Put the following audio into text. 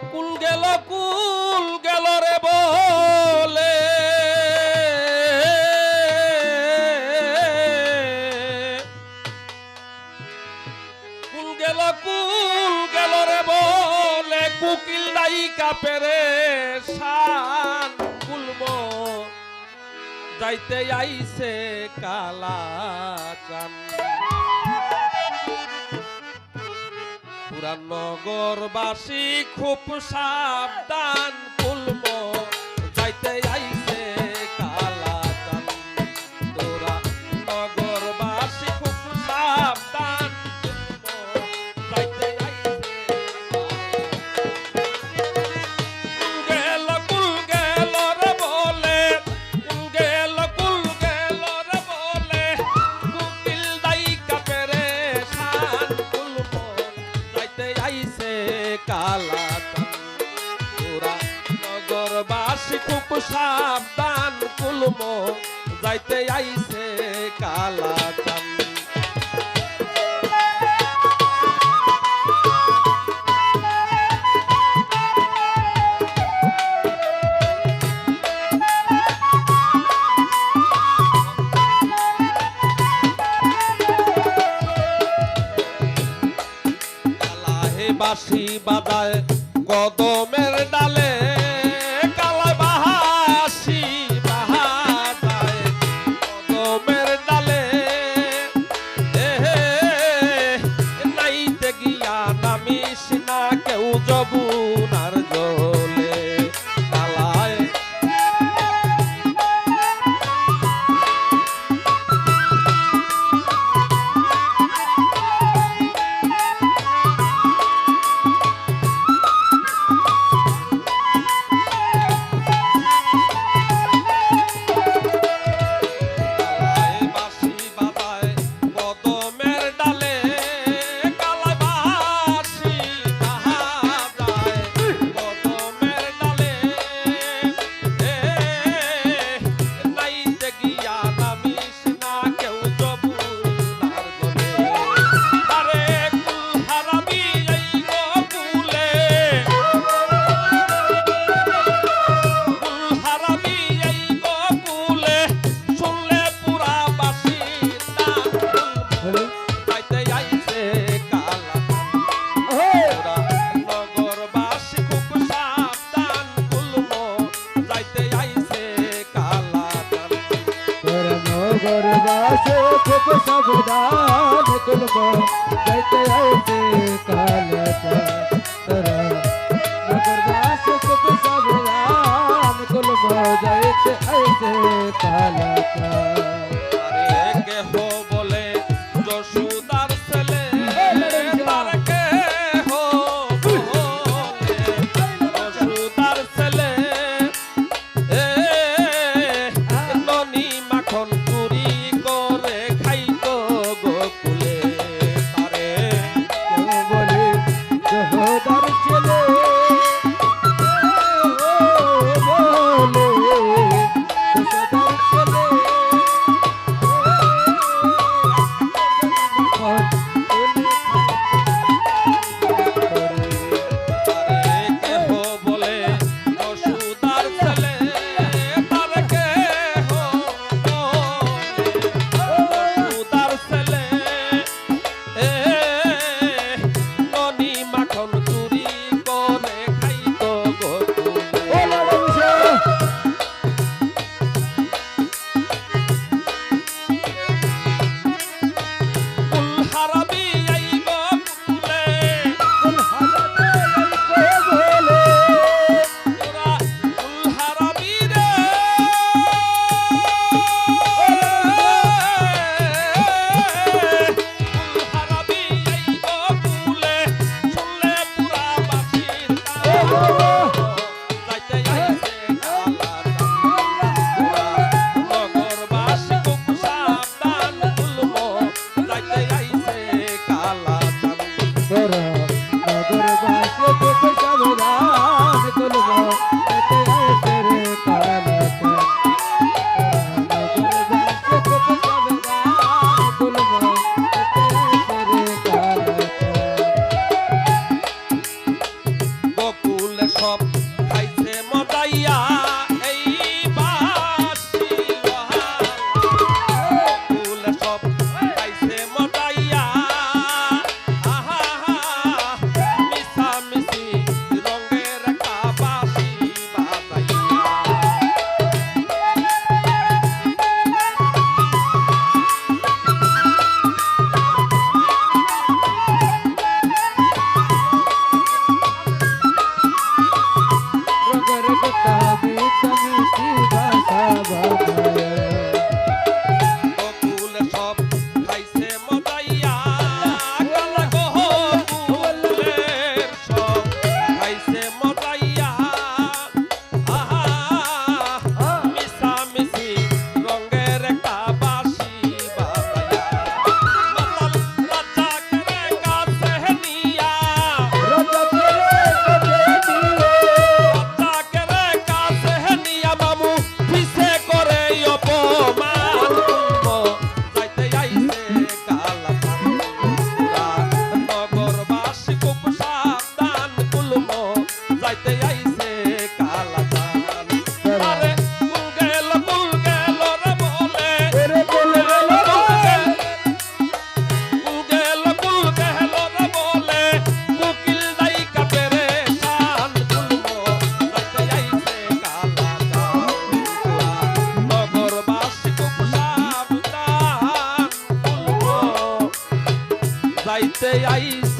কুল গেল রে বলে কুল গেল রে বলে কুকিল ডাইকা পেরেশান কুলম যাইতে আইছে কালা চান পুরানগরবাসী খুব সাবধান কুলম যাইতে আইছে কালা চান তোরা নগরবাসী খুব সাবধান যাইতে আইছে গেল কুল গেল রে বলে গেল কুল গেল রে বলে কুকিল ডাইকা পেরেশান কুলম যাইতে আইছে কালা চান তোরা নগরবাসী খুব সাবধান কুলম যাইতে আইছে কালা চান বাঁশি বাজায় কদমের ডালে কালায় বাঁশি বাজায় কদমের ডালে নাইতে গিয়া নামিস না কেউ যমুনার জলে কালায় নগরবাসী খুব সাবধান কুলম যাইতে আইছে কালা চান তোরা নগরবাসী খুব সাবধান কুলম যাইতে আইছে কালা চান আরে কেহ বলে যশোদার ছেলে তার কেহ বলে যশোদার ছেলে ননি মাখন চুরি করে খাইতো গোকুলে তারে কেউ বলে যশোদার ছেলে বলে যশোদার ছেলে সব খাইছে মজাইয়া এই বাসি লোহার বকুল সব খাইছে মজাইয়া আহা মিশামিশি রঙের একটা বাঁশি বাজাইয়া রঙের কথা মিশামিশি ভাষা বানায় বকুল সব খাইছে মজাইয়া কালা বকুলের সব খাইছে মজাইয়া আহা মিশামিশি রঙের একটা বাঁশি বাজাইয়া মাতাল রাজা করে কাছে নিয়া রাজাকেরে কাছে নিয়া মামু পিছে করে অপমান যাইতে আইছে কালাপান পুরা নগরবাসী খুব সাবধান কুলম যাইতে আইছে কালাপান আরে কুল গেল রে বলে কুল গেল রে বলে কুকিল দাই কাপেরে শান কুলম যাইতে আইছে কালাপান পুরা নগরবাসী খুব সাবধান কুলম যাইতে আইছে